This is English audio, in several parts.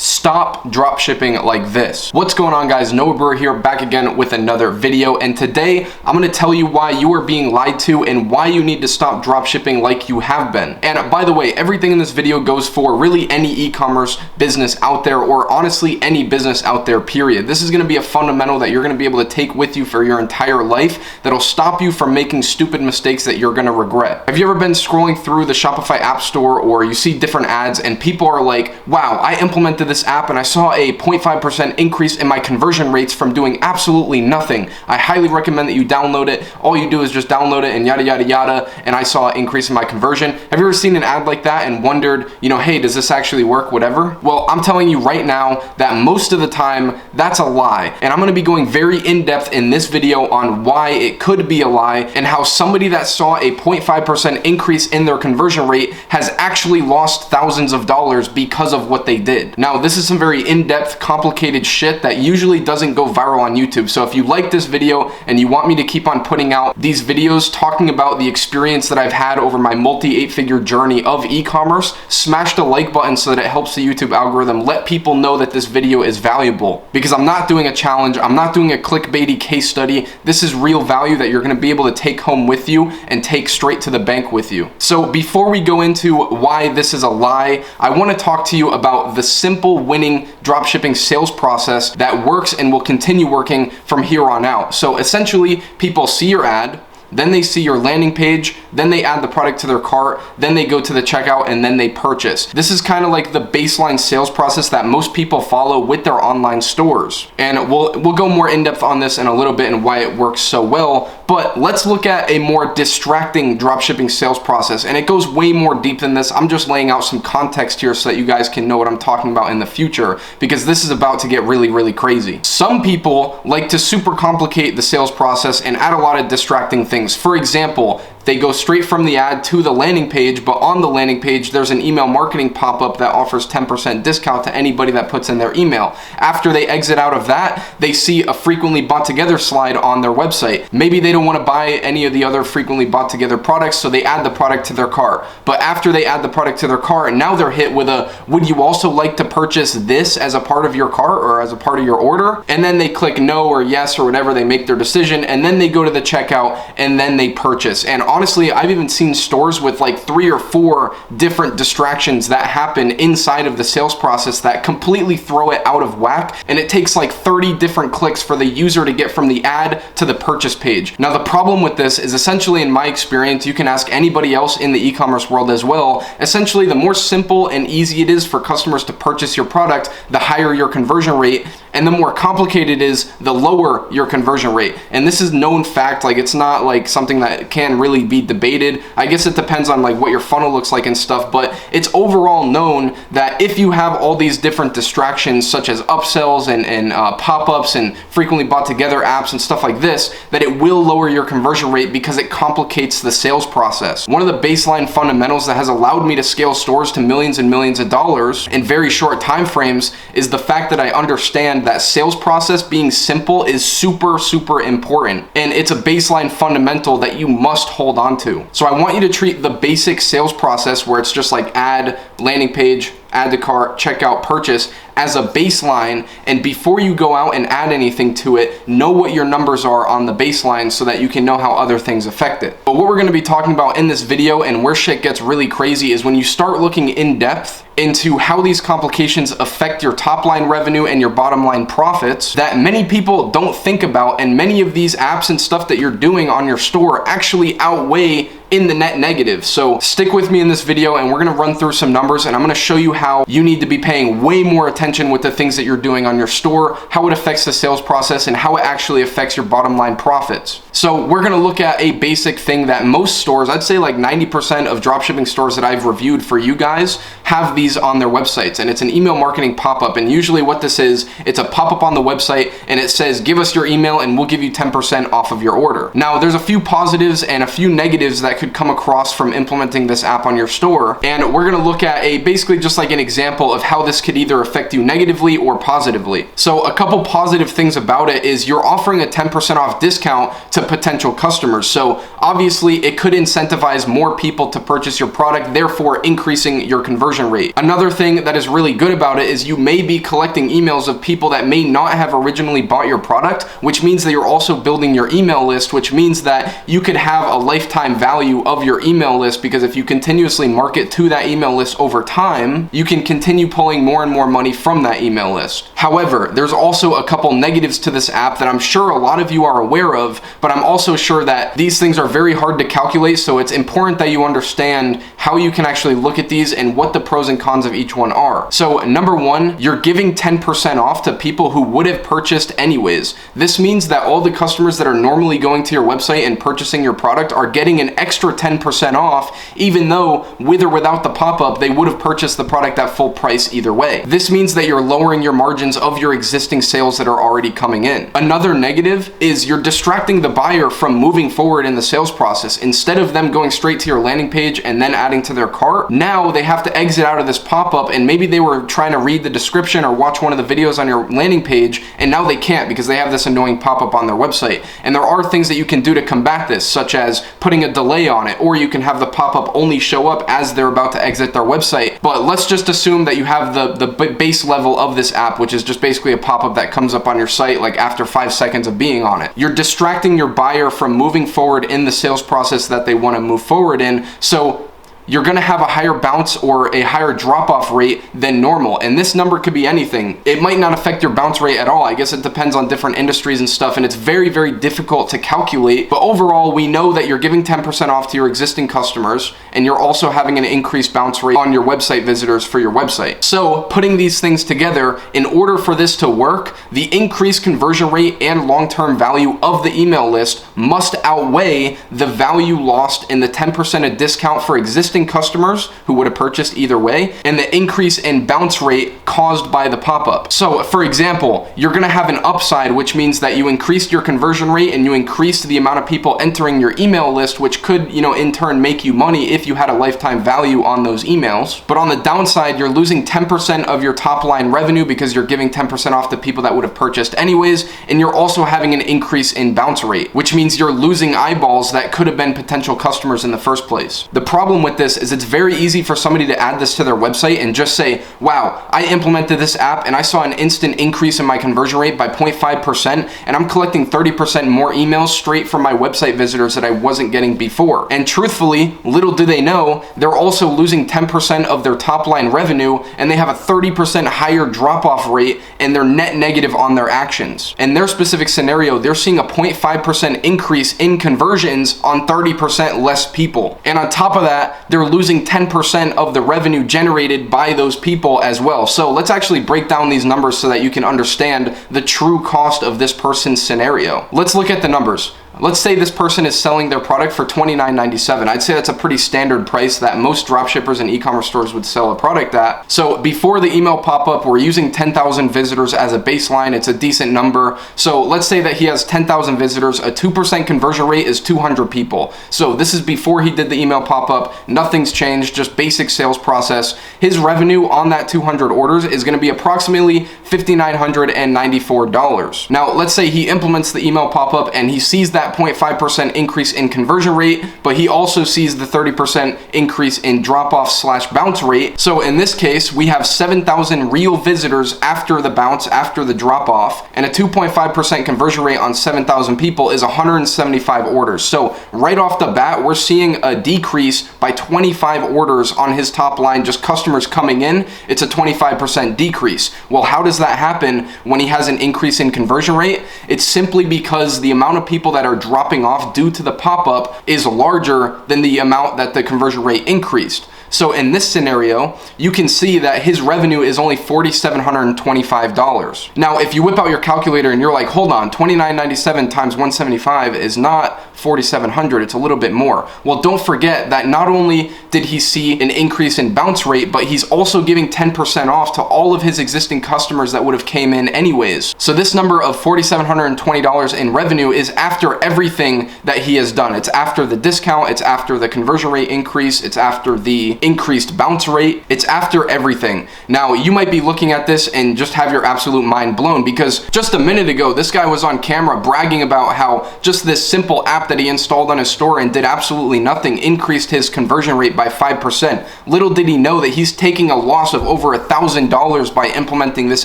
Stop drop shipping like this. What's going on, guys? Brewer here, back again with another video, and today I'm going to tell you why you are being lied to and why you need to stop drop shipping like you have been. And by the way, everything in this video goes for really any e-commerce business out there, or honestly any business out there, period. This is going to be a fundamental that you're going to be able to take with you for your entire life that'll stop you from making stupid mistakes that you're going to regret. Have you ever been scrolling through the Shopify app store, or you see different ads and people are like, wow, I implemented this app and I saw a 0.5% increase in my conversion rates from doing absolutely nothing. I highly recommend that you download it. All you do is just download it and yada yada yada, and I saw an increase in my conversion. Have you ever seen an ad like that and wondered, hey, does this actually work, whatever? Well, I'm telling you right now that most of the time that's a lie, and I'm going to be going very in-depth in this video on why it could be a lie and how somebody that saw a 0.5% increase in their conversion rate has actually lost thousands of dollars because of what they did. Now, this is some very in-depth, complicated shit that usually doesn't go viral on YouTube. So if you like this video and you want me to keep on putting out these videos talking about the experience that I've had over my multi-8-figure journey of e-commerce, smash the like button so that it helps the YouTube algorithm let people know that this video is valuable. Because I'm not doing a challenge, I'm not doing a clickbaity case study. This is real value that you're going to be able to take home with you and take straight to the bank with you. So before we go into why this is a lie, I want to talk to you about the simple winning dropshipping sales process that works and will continue working from here on out. So essentially, people see your ad, then they see your landing page, then they add the product to their cart, then they go to the checkout, and then they purchase. This is kind of like the baseline sales process that most people follow with their online stores. And we'll go more in depth on this in a little bit and why it works so well, but let's look at a more distracting dropshipping sales process. And it goes way more deep than this. I'm just laying out some context here so that you guys can know what I'm talking about in the future, because this is about to get really, really crazy. Some people like to super complicate the sales process and add a lot of distracting things. For example, they go straight from the ad to the landing page, but on the landing page, there's an email marketing pop-up that offers 10% discount to anybody that puts in their email. After they exit out of that, they see a frequently bought together slide on their website. Maybe they don't want to buy any of the other frequently bought together products, so they add the product to their cart. But after they add the product to their cart, now they're hit with a, would you also like to purchase this as a part of your cart or as a part of your order? And then they click no or yes or whatever, they make their decision, and then they go to the checkout and then they purchase. And honestly, I've even seen stores with like 3 or 4 different distractions that happen inside of the sales process that completely throw it out of whack, and it takes like 30 different clicks for the user to get from the ad to the purchase page. Now, the problem with this is, essentially, in my experience, you can ask anybody else in the e-commerce world as well, essentially, the more simple and easy it is for customers to purchase your product, the higher your conversion rate, and the more complicated it is, the lower your conversion rate. And this is known fact, like it's not like something that can really be debated. I guess it depends on like what your funnel looks like and stuff, but it's overall known that if you have all these different distractions such as upsells and pop-ups and frequently bought together apps and stuff like this, that it will lower your conversion rate because it complicates the sales process. One of the baseline fundamentals that has allowed me to scale stores to millions and millions of dollars in very short time frames is the fact that I understand that sales process being simple is super, super important. And it's a baseline fundamental that you must hold on to. So I want you to treat the basic sales process, where it's just like add, landing page, add to cart, checkout, purchase, as a baseline, and before you go out and add anything to it, know what your numbers are on the baseline so that you can know how other things affect it. But what we're going to be talking about in this video, and where shit gets really crazy, is when you start looking in depth into how these complications affect your top line revenue and your bottom line profits that many people don't think about, and many of these apps and stuff that you're doing on your store actually outweigh in the net negative. So stick with me in this video, and we're going to run through some numbers, and I'm going to show you how you need to be paying way more attention with the things that you're doing on your store, how it affects the sales process, and how it actually affects your bottom line profits. So we're going to look at a basic thing that most stores, I'd say like 90% of dropshipping stores that I've reviewed for you guys, have these on their websites, and it's an email marketing pop-up. And usually what this is, it's a pop-up on the website, and it says, give us your email and we'll give you 10% off of your order. Now, there's a few positives and a few negatives that that could come across from implementing this app on your store. And we're gonna look at basically just like an example of how this could either affect you negatively or positively. So a couple positive things about it is you're offering a 10% off discount to potential customers. So obviously it could incentivize more people to purchase your product, therefore increasing your conversion rate. Another thing that is really good about it is you may be collecting emails of people that may not have originally bought your product, which means that you're also building your email list, which means that you could have a lifetime value of your email list, because if you continuously market to that email list over time, you can continue pulling more and more money from that email list. However, there's also a couple negatives to this app that I'm sure a lot of you are aware of, but I'm also sure that these things are very hard to calculate, so it's important that you understand how you can actually look at these and what the pros and cons of each one are. So number one, you're giving 10% off to people who would have purchased anyways. This means that all the customers that are normally going to your website and purchasing your product are getting an extra 10% off, even though with or without the pop-up, they would have purchased the product at full price either way. This means that you're lowering your margins of your existing sales that are already coming in. Another negative is you're distracting the buyer from moving forward in the sales process. Instead of them going straight to your landing page and then adding to their cart, now they have to exit out of this pop-up, and maybe they were trying to read the description or watch one of the videos on your landing page, and now they can't because they have this annoying pop-up on their website. And there are things that you can do to combat this, such as putting a delay on it, or you can have the pop-up only show up as they're about to exit their website. But let's just assume that you have the base level of this app, which is just basically a pop-up that comes up on your site like after 5 seconds of being on it. You're distracting your buyer from moving forward in the sales process that they want to move forward in. So you're gonna have a higher bounce or a higher drop-off rate than normal. And this number could be anything. It might not affect your bounce rate at all. I guess it depends on different industries and stuff, and it's very, very difficult to calculate. But overall, we know that you're giving 10% off to your existing customers, and you're also having an increased bounce rate on your website visitors for your website. So putting these things together, in order for this to work, the increased conversion rate and long-term value of the email list must outweigh the value lost in the 10% of discount for existing customers who would have purchased either way, and the increase in bounce rate caused by the pop-up. So for example, you're gonna have an upside, which means that you increased your conversion rate and you increased the amount of people entering your email list, which could, in turn make you money if you had a lifetime value on those emails. But on the downside, you're losing 10% of your top line revenue because you're giving 10% off to people that would have purchased anyways, and you're also having an increase in bounce rate, which means you're losing eyeballs that could have been potential customers in the first place. The problem with this is it's very easy for somebody to add this to their website and just say, wow, I implemented this app and I saw an instant increase in my conversion rate by 0.5%, and I'm collecting 30% more emails straight from my website visitors that I wasn't getting before. And truthfully, little do they know, they're also losing 10% of their top line revenue, and they have a 30% higher drop-off rate, and they're net negative on their actions. In their specific scenario, they're seeing a 0.5% increase in conversions on 30% less people. And on top of that, they're losing 10% of the revenue generated by those people as well. So let's actually break down these numbers so that you can understand the true cost of this person's scenario. Let's look at the numbers. Let's say this person is selling their product for $29.97. I'd say that's a pretty standard price that most dropshippers and e-commerce stores would sell a product at. So before the email pop-up, we're using 10,000 visitors as a baseline. It's a decent number. So let's say that he has 10,000 visitors. A 2% conversion rate is 200 people. So this is before he did the email pop-up. Nothing's changed, just basic sales process. His revenue on that 200 orders is going to be approximately $5,994. Now, let's say he implements the email pop-up and he sees that 0.5% increase in conversion rate, but he also sees the 30% increase in drop-off / bounce rate. So in this case, we have 7,000 real visitors after the bounce, after the drop-off, and a 2.5% conversion rate on 7,000 people is 175 orders. So right off the bat, we're seeing a decrease by 25 orders on his top line, just customers coming in. It's a 25% decrease. Well, how does that happen when he has an increase in conversion rate? It's simply because the amount of people that are dropping off due to the pop-up is larger than the amount that the conversion rate increased. So in this scenario, you can see that his revenue is only $4,725. Now, if you whip out your calculator and you're like, hold on, $29.97 times 175 is not 4,700. It's a little bit more. Well, don't forget that not only did he see an increase in bounce rate, but he's also giving 10% off to all of his existing customers that would have came in anyways. So this number of $4,720 in revenue is after everything that he has done. It's after the discount, it's after the conversion rate increase, it's after the increased bounce rate, it's after everything. Now, you might be looking at this and just have your absolute mind blown, because just a minute ago, this guy was on camera bragging about how just this simple app that he installed on his store and did absolutely nothing increased his conversion rate by 5%. Little did he know that he's taking a loss of over $1,000 by implementing this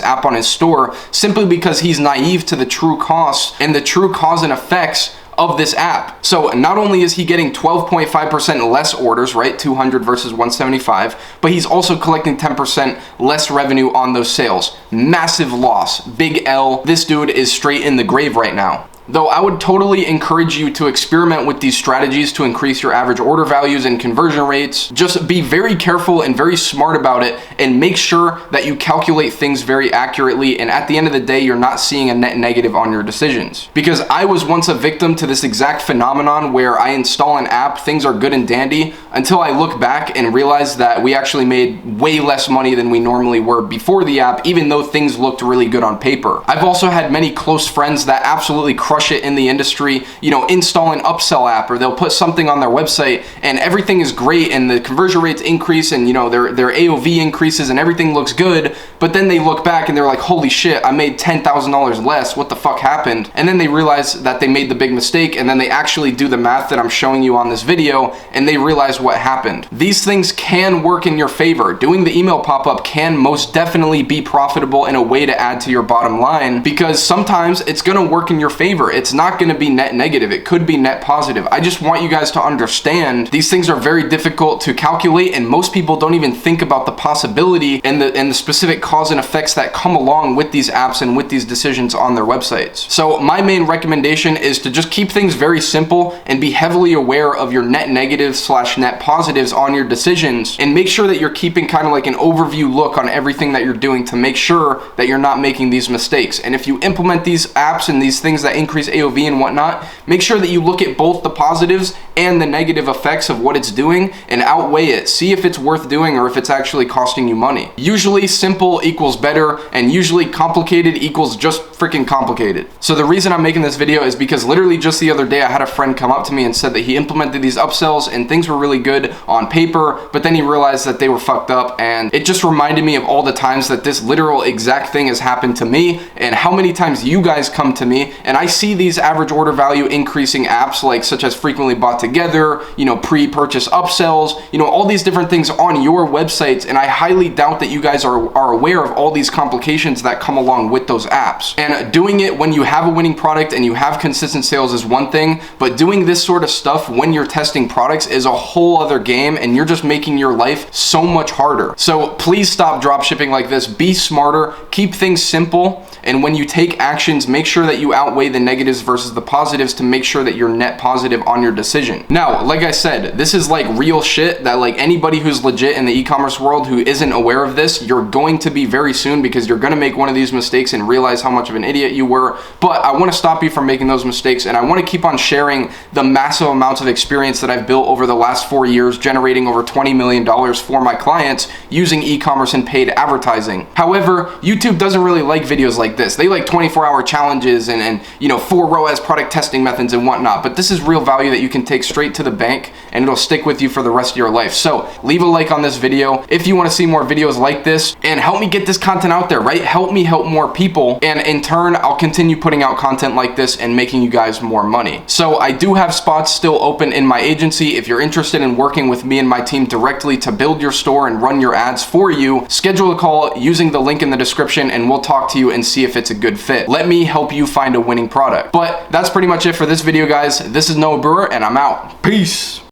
app on his store, simply because he's naive to the true costs and the true cause and effects of this app. So not only is he getting 12.5% less orders, right, 200 versus 175, but he's also collecting 10% less revenue on those sales. Massive loss, big L. This dude is straight in the grave right now. Though I would totally encourage you to experiment with these strategies to increase your average order values and conversion rates. Just be very careful and very smart about it, and make sure that you calculate things very accurately, and at the end of the day, you're not seeing a net negative on your decisions. Because I was once a victim to this exact phenomenon where I install an app, things are good and dandy, until I look back and realize that we actually made way less money than we normally were before the app, even though things looked really good on paper. I've also had many close friends that absolutely crush it in the industry, you know, install an upsell app, or they'll put something on their website and everything is great and the conversion rates increase and, you know, their AOV increases and everything looks good, but then they look back and they're like, holy shit, I made $10,000 less, what the fuck happened? And then they realize that they made the big mistake, and then they actually do the math that I'm showing you on this video and they realize what happened. These things can work in your favor. Doing the email pop-up can most definitely be profitable in a way to add to your bottom line, because sometimes it's gonna work in your favor. It's not going to be net negative. It could be net positive. I just want you guys to understand these things are very difficult to calculate, and most people don't even think about the possibility and the specific cause and effects that come along with these apps and with these decisions on their websites. So my main recommendation is to just keep things very simple and be heavily aware of your net negatives / net positives on your decisions, and make sure that you're keeping kind of like an overview look on everything that you're doing to make sure that you're not making these mistakes. And if you implement these apps and these things that increase AOV and whatnot, make sure that you look at both the positives and the negative effects of what it's doing and outweigh it. See if it's worth doing or if it's actually costing you money. Usually simple equals better, and usually complicated equals just freaking complicated. So the reason I'm making this video is because literally just the other day I had a friend come up to me and said that he implemented these upsells and things were really good on paper, but then he realized that they were fucked up, and it just reminded me of all the times that this literal exact thing has happened to me, and how many times you guys come to me and I see these average order value increasing apps like such as frequently bought together, you know, pre-purchase upsells, you know, all these different things on your websites, and I highly doubt that you guys are aware of all these complications that come along with those apps. And doing it when you have a winning product and you have consistent sales is one thing, but doing this sort of stuff when you're testing products is a whole other game, and you're just making your life so much harder. So please stop drop shipping like this. Be smarter, keep things simple, and when you take actions, make sure that you outweigh the negatives versus the positives to make sure that you're net positive on your decision. Now, like I said, this is like real shit that like anybody who's legit in the e-commerce world who isn't aware of this, you're going to be very soon, because you're gonna make one of these mistakes and realize how much of an idiot you were. But I wanna stop you from making those mistakes, and I wanna keep on sharing the massive amounts of experience that I've built over the last 4 years, generating over $20 million for my clients using e-commerce and paid advertising. However, YouTube doesn't really like videos like this. They like 24-hour challenges and you know, 4 ROAS product testing methods and whatnot, but this is real value that you can take straight to the bank, and it'll stick with you for the rest of your life. So leave a like on this video if you want to see more videos like this, and help me get this content out there, right? Help me help more people, and in turn, I'll continue putting out content like this and making you guys more money. So I do have spots still open in my agency. If you're interested in working with me and my team directly to build your store and run your ads for you, schedule a call using the link in the description, and we'll talk to you and see if it's a good fit. Let me help you find a winning product. But that's pretty much it for this video, guys. This is Noah Brewer, and I'm out. Peace.